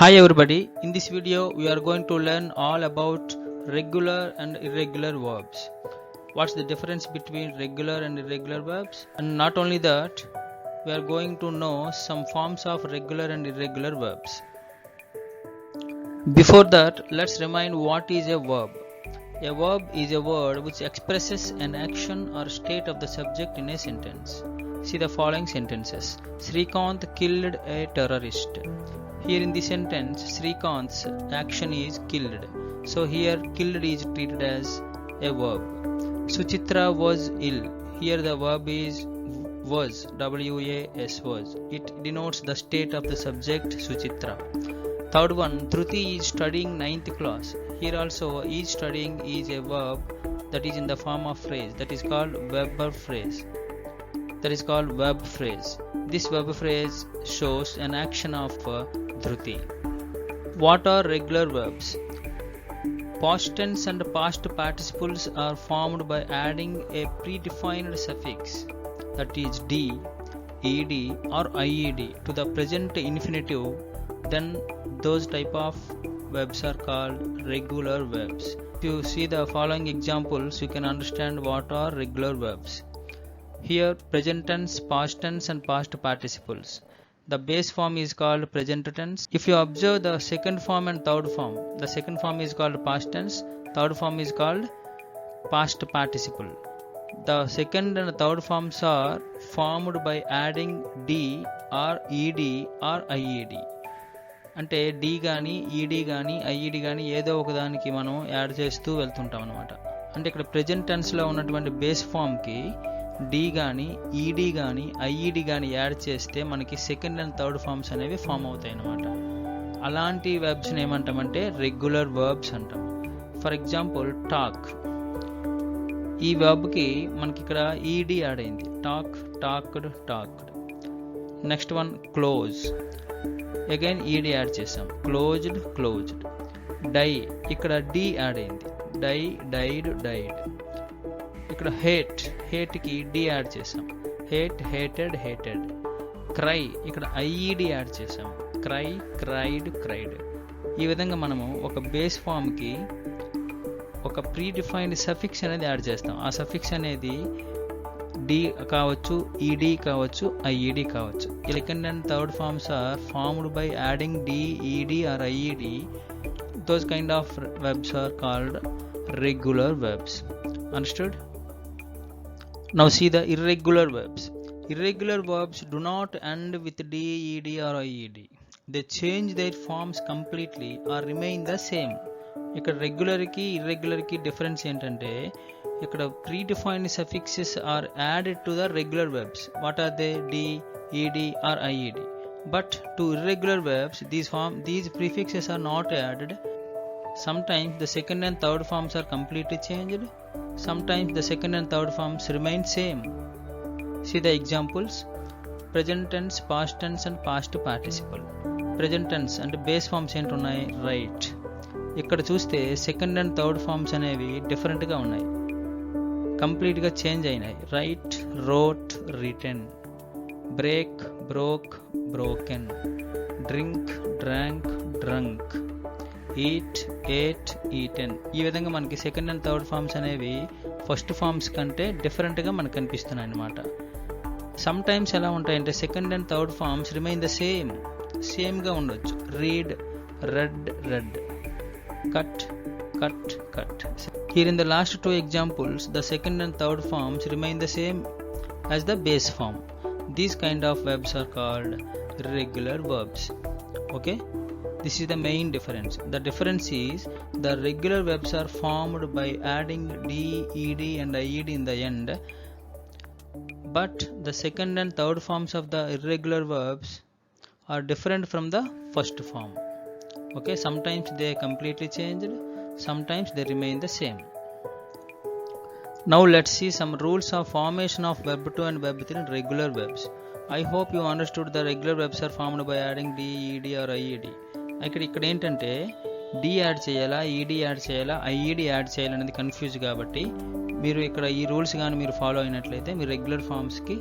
Hi everybody, in this video we are going to learn all about regular and irregular verbs. What's the difference between regular and irregular verbs? And not only that, we are going to know some forms of regular and irregular verbs. Before that, let's remind what is a verb. A verb is a word which expresses an action or state of the subject in a sentence. See the following sentences. Srikanth killed a terrorist. Here in the sentence, Srikanth's action is killed. So here killed is treated as a verb. Suchitra was ill. Here the verb is was, W-A-S was. It denotes the state of the subject Suchitra. Third one, Dhruti is studying 9th class. Here also is studying is a verb that is in the form of phrase that is called verb phrase. This verb phrase shows an action of Dhruti. What are regular verbs? Past tense and past participles are formed by adding a predefined suffix that is d, ed or ied to the present infinitive. Then those type of verbs are called regular verbs. If you see the following examples, you can understand what are regular verbs. Here present tense, past tense and past participles. The base form is called present tense. If you observe the second form and third form, the second form is called past tense, third form is called past participle. The second and third forms are formed by adding d or ed or ied. అంటే D కానీ ఈడి కానీ IED కానీ ఏదో ఒకదానికి మనం add చేస్తూ వెళ్తుంటాం అనమాట. అంటే ఇక్కడ ప్రెజెంట్ టెన్స్లో ఉన్నటువంటి బేస్ ఫామ్కి డి కానీ ఈడి కానీ ఐఈడి కానీ యాడ్ చేస్తే మనకి సెకండ్ అండ్ థర్డ్ ఫామ్స్ అనేవి ఫామ్ అవుతాయి అన్నమాట. అలాంటి వెర్బ్స్ని ఏమంటామంటే రెగ్యులర్ వర్బ్స్ అంటాం. For example talk. ఈ వెర్బ్కి మనకి ఇక్కడ ఈడి యాడ్ అయింది. Talk, talked, talked. Next one close. Again E D add చేసాం. Closed, closed. డై, ఇక్కడ డి యాడ్ అయింది. Die, died, died. ఇక్కడ హేట్, హేట్కి డి యాడ్ చేసాం. Hate, hated, hated. క్రై, ఇక్కడ ఐఈడి యాడ్ చేసాం. Cry, cried, cried. ఈ విధంగా మనము ఒక బేస్ ఫామ్కి ఒక ప్రీడిఫైన్డ్ సఫిక్స్ అనేది యాడ్ చేస్తాం. ఆ సఫిక్స్ అనేది డి కావచ్చు, ఈడి కావచ్చు, ఐఈడి కావచ్చు. Second and third forms are formed by adding D, ED or IED. Those kind of verbs are called regular verbs. Understood? Now see the irregular verbs. Irregular verbs do not end with d, ed or ied. They change their forms completely or remain the same. ఇక్కడ రెగ్యులర్కి ఇర్రెగ్యులర్కి difference ఏంటంటే ఇక్కడ predefined suffixes are added to the regular verbs. What are they? D, ED or IED. But to irregular verbs these prefixes are not added. Sometimes the second and third forms are completely changed. Sometimes the second and third forms remain same. See the examples. Present tense, past tense and past participle. Present tense అంటే base forms ఏంటున్నాయి? Right. ఇక్కడ చూస్తే second and third forms అనేవి డిఫరెంట్గా ఉన్నాయి, కంప్లీట్గా change అయినాయి. Write, wrote, written. Break, broke, broken. Drink, drank, drunk. Eat, ate, eaten. ఈ విధంగా మనకి సెకండ్ అండ్ థర్డ్ ఫార్మ్స్ అనేవి ఫస్ట్ ఫార్మ్స్ కంటే డిఫరెంట్గా మనకు కనిపిస్తున్నాయి అన్నమాట. సమ్ టైమ్స్ ఎలా ఉంటాయంటే second and third forms remain the సేమ్గా ఉండొచ్చు. Read, read, read. Cut, cut, cut. Here in the last two examples, the second and third forms remain the same as the base form. These kind of verbs are called irregular verbs. Okay? This is the main difference. The difference is the regular verbs are formed by adding d, ed and ied in the end. But the second and third forms of the irregular verbs are different from the first form. Okay? Sometimes they completely changed. Sometimes they remain the same. Now let's see some rules of formation of verb 2 and verb 3 in regular verbs. I hope you understood the regular verbs are formed by adding d, ed or ied. ఇక్కడ ఏంటంటే D add చేయాలా, ఈడి add చేయాలా, IED add చేయాలనేది confuse. కాబట్టి మీరు ఇక్కడ ఈ రూల్స్ కానీ మీరు ఫాలో అయినట్లయితే మీరు రెగ్యులర్ ఫార్మ్స్కి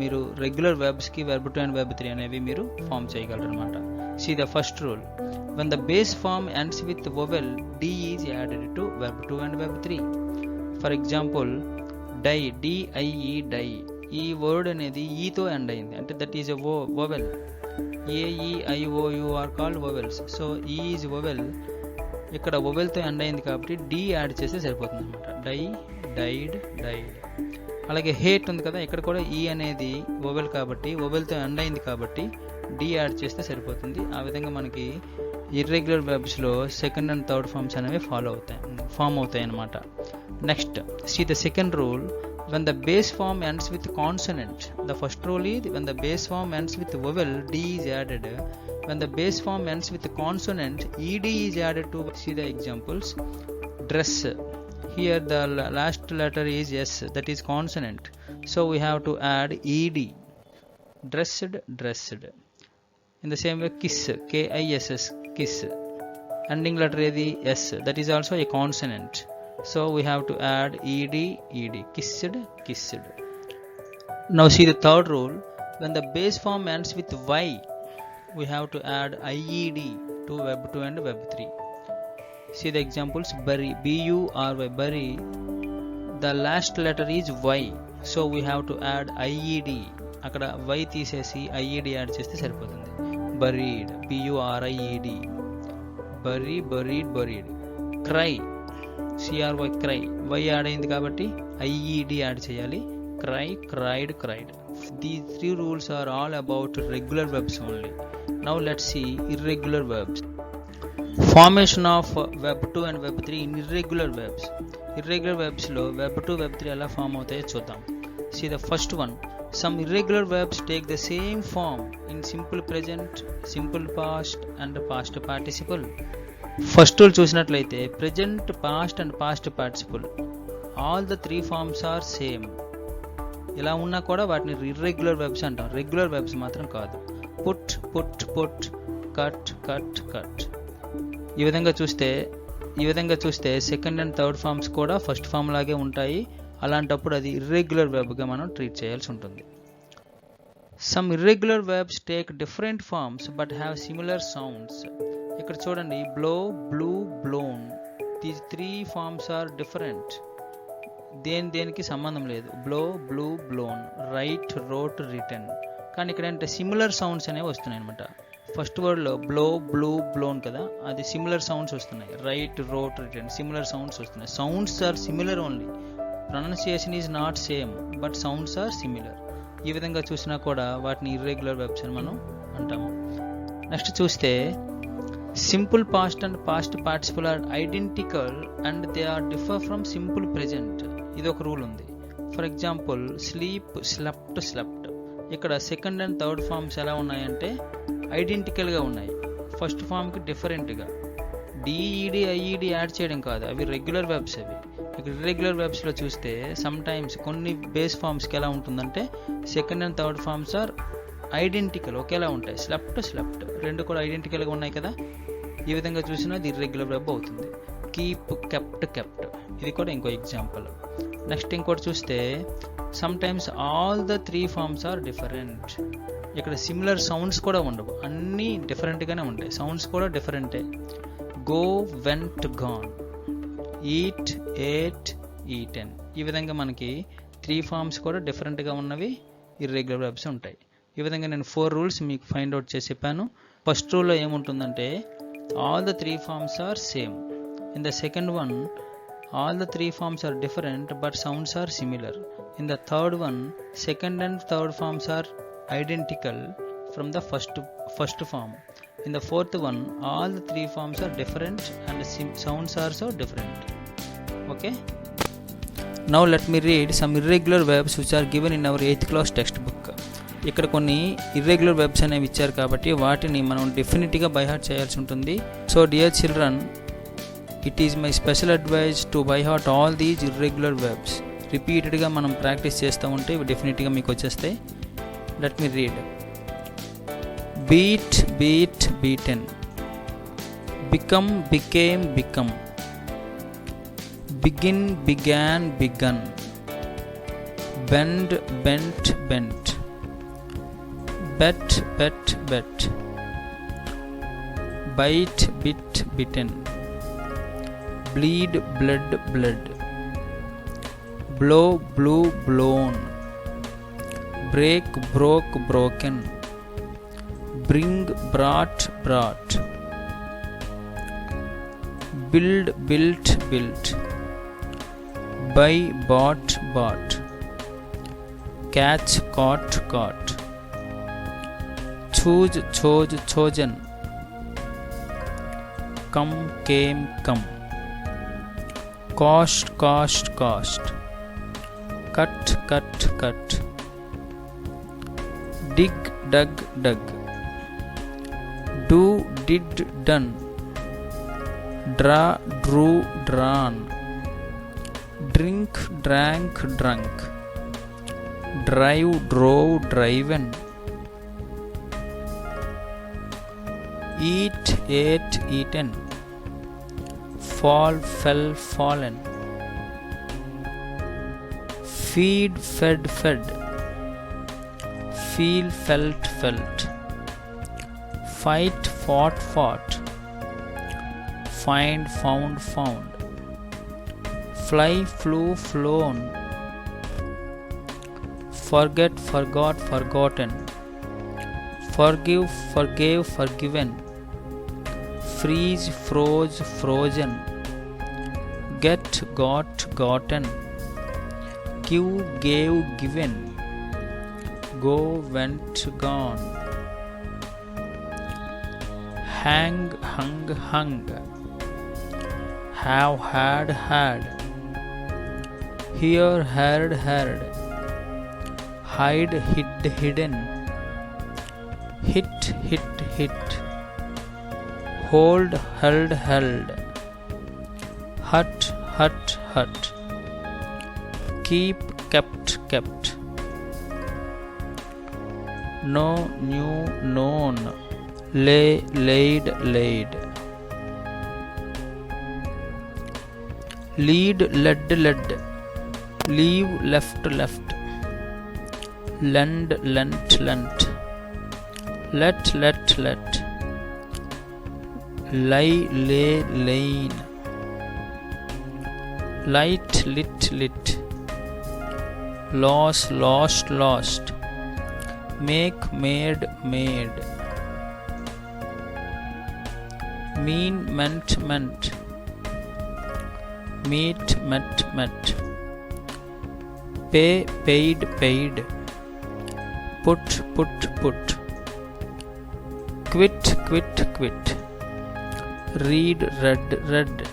మీరు రెగ్యులర్ వెర్బ్స్కి verb 2 and verb 3 అనేవి మీరు ఫామ్ చేయగలరు అనమాట. See the first rule. When the base form ends with vowel, D is added to verb 2 and verb 3. For example, die, D-I-E, die. ఈ వర్డ్ అనేది ఈతో ఎండ్ అయింది, అంటే that is a vowel. AEIOU are called vowels. So E is vowel, ఇక్కడ వొవెల్తో end అయింది కాబట్టి D add చేస్తే సరిపోతుంది అనమాట. Die, died, died. అలాగే హేట్ ఉంది కదా, ఇక్కడ కూడా ఈ అనేది వొవెల్ కాబట్టి వొవెల్తో ఎండ్ అయింది కాబట్టి డి యాడ్ చేస్తే సరిపోతుంది. ఆ విధంగా మనకి ఇర్రెగ్యులర్ వెర్బ్స్లో సెకండ్ అండ్ థర్డ్ ఫార్మ్స్ అనేవి ఫామ్ అవుతాయి అన్నమాట. Next, see the second rule. When the base form ends with consonant, the first rule is when the base form ends with vowel, D is added. When the base form ends with consonant, ED is added to. See the examples. Dress. Here the last letter is S, that is consonant. So we have to add ED. Dressed, dressed. In the same way, kiss, KISS, kiss. Ending letter is S, that is also a consonant. So we have to add ED, ED. Kissed, kissed. Now see the third rule. When the base form ends with Y, we have to add IED to verb 2 and verb 3. See the examples. Bury, B-U-R-Y, bury. The last letter is Y. So we have to add IED. అక్కడ Y తీసేసి IED add చేస్తే సరిపోతుంది. Buried, B-U-R-I-E-D. Bury, buried, buried. Cry, CRY, cry. Y add అయింది కాబట్టి IED add చేయాలి. Cry, cried, cried. These three rules are all about regular verbs only. Now let's see irregular verbs. Formation of verb 2 and verb 3 in irregular verbs. Irregular verbs లో verb 2, verb 3 ఎలా form అవుతాయో చూద్దాం. See the first one. Some irregular verbs take the same form in simple present, simple past and past participle. First rule చూసినట్లయితే present, past and past participle all the three forms are same. ఇలా ఉన్నా కూడా వాటిని irregular verbs అంటాం, regular verbs మాత్రం కాదు. Put, put, put, cut, cut, cut. ఈ విధంగా చూస్తే సెకండ్ అండ్ థర్డ్ ఫార్మ్స్ కూడా ఫస్ట్ ఫార్మ్ లాగే ఉంటాయి. అలాంటప్పుడు అది ఇర్రెగ్యులర్ వెర్బ్గా మనం ట్రీట్ చేయాల్సి ఉంటుంది. Some irregular verbs take different forms but have similar sounds. ఇక్కడ చూడండి, blow, blew, blown. These three forms are different. దేనికి సంబంధం లేదు. Blow, blew, blown, write, wrote, return. కానీ ఇక్కడ ఏంటంటే సిమిలర్ సౌండ్స్ అనేవి వస్తున్నాయి అనమాట. ఫస్ట్ వర్డ్లో బ్లో, బ్లూ, బ్లోన్ కదా, అది సిమిలర్ సౌండ్స్ వస్తున్నాయి. Write, wrote, return, similar sounds వస్తున్నాయి. Sounds are similar only, pronunciation is not same, but sounds are similar. ఈ విధంగా చూసినా కూడా వాటిని ఇర్రెగ్యులర్ వెర్బ్స్ అని మనం అంటాము. నెక్స్ట్ చూస్తే simple past and past participle are identical and they are differ from simple present. ఇది ఒక రూల్ ఉంది. For example, sleep, slept, slept. ఇక్కడ సెకండ్ అండ్ థర్డ్ ఫార్మ్స్ ఎలా ఉన్నాయంటే ఐడెంటికల్గా ఉన్నాయి, ఫస్ట్ ఫార్మ్కి డిఫరెంట్గా. DED, IED యాడ్ చేయడం కాదు, అవి రెగ్యులర్ వెర్బ్స్. అవి ఇక్కడ ఇర్రెగ్యులర్ వెర్బ్స్లో చూస్తే సమ్ టైమ్స్ కొన్ని బేస్ ఫార్మ్స్కి ఎలా ఉంటుందంటే second and third forms are identical, ఒకేలా ఉంటాయి. స్లెప్ట్, స్లెప్ట్ రెండు కూడా ఐడెంటికల్గా ఉన్నాయి కదా. ఈ విధంగా చూసినా ఇది ఇర్రెగ్యులర్ వెర్బ్ అవుతుంది. Keep, kept, kept. ఇది కూడా ఇంకో ఎగ్జాంపుల్. నెక్స్ట్ ఇంకోటి చూస్తే sometimes all the three forms are different. ఇక్కడ సిమిలర్ సౌండ్స్ కూడా ఉండవు, అన్నీ డిఫరెంట్గానే ఉంటాయి. సౌండ్స్ కూడా డిఫరెంటే. Go, went, gone. Eat, ate, eaten. ఈ విధంగా మనకి త్రీ ఫార్మ్స్ కూడా డిఫరెంట్గా ఉన్నవి ఇర్రెగ్యులర్ వెర్బ్స్ ఉంటాయి. ఈ విధంగా నేను 4 రూల్స్ మీకు ఫైండ్ అవుట్ చేసి చెప్పాను. ఫస్ట్ రూల్లో ఏముంటుందంటే all the three forms are same. In the second one, all the three forms are different but sounds are similar. In the third one, second and third forms are identical from the first form. In the fourth one, all the three forms are different and sounds are so different. Okay? Now let me read some irregular verbs which are given in our 8th class textbook. ఇక్కడ కొన్ని irregular verbs అనేవి ఇచ్చారు కాబట్టి వాటిని మనం డెఫినెట్గా by heart చేయాల్సి ఉంటుంది. So dear children, it is my special advise to by heart all these irregular verbs. రిపీటెడ్గా మనం ప్రాక్టీస్ చేస్తూ ఉంటే ఇవి డెఫినెట్గా మీకు వచ్చేస్తాయి. Let me read. beat, beat, beaten. Become, became, become. Begin, began, begun. Bend, bent, bent. Bet, bet, bet. bite, bit, bitten, bleed, bled, bled, blow, blew, blown, break, broke, broken, bring, brought, brought, build, built, built, buy, bought, bought, catch, caught, caught, choose, chose, chosen, come, came, come, cost, cost, cost, cut, cut, cut, dig, dug, dug, do, did, done, draw, drew, drawn, drink, drank, drunk, drive, drove, driven, eat, ate, eaten, fall, fell, fallen, feed, fed, fed, feel, felt, felt, fight, fought, fought, find, found, found, fly, flew, flown, forget, forgot, forgotten, forgive, forgave, forgiven, freeze, froze, frozen, get, got, gotten, give, gave, given, go, went, gone, hang, hung, hung, have, had, had, hear, heard, heard, hide, hid, hidden, hit, hit, hit, hold, held, held, hut, hut, hut, keep, kept, kept, know, knew, known, lay, laid, laid, lead, led, led, leave, left, left, lend, lent, lent, let, let, let, lie, lay, lain, light, lit, lit, loss, lost, lost, make, made, made, mean, meant, meant, meet, met, met, pay, paid, paid, put, put, put, quit, quit, quit, read, read, read,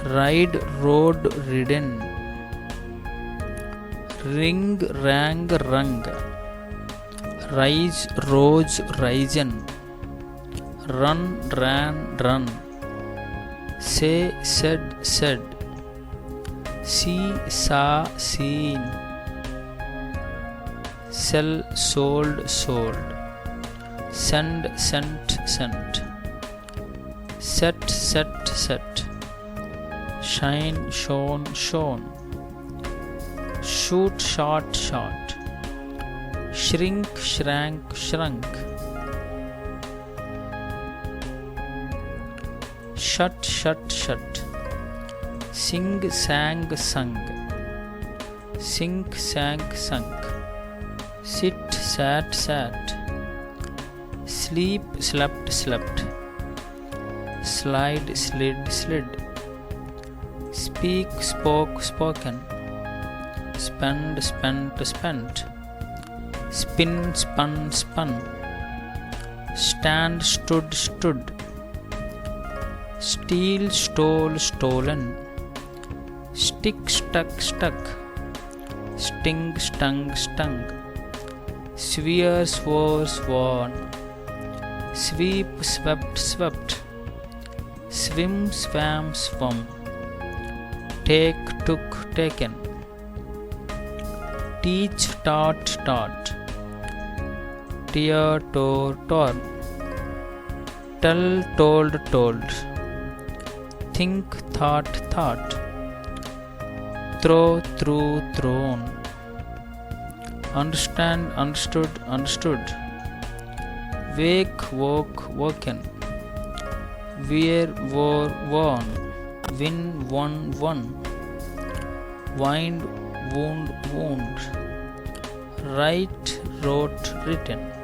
ride, rode, ridden, ring, rang, rung, rise, rose, risen, run, ran, run, say, said, said, see, saw, seen, sell, sold, sold, send, sent, sent, set, set, set, shine, shone, shone, shoot, shot, shot, shrink, shrank, shrunk, shut, shut, shut, sing, sang, sung, sink, sank, sunk, sit, sat, sat, sleep, slept, slept, slide, slid, slid, speak, spoke, spoken, spend, spent, spent, spin, spun, spun, stand, stood, stood, steal, stole, stolen, stick, stuck, stuck, sting, stung, stung, swear, swore, sworn, sweep, swept, swept, swim, swam, swum, take, took, taken, teach, taught, taught, tear, tore, torn, tell, told, told, think, thought, thought, throw, threw, thrown, understand, understood, understood, wake, woke, woken, wear, wore, worn, win, won, won, wind, wound, wound, write, wrote, written.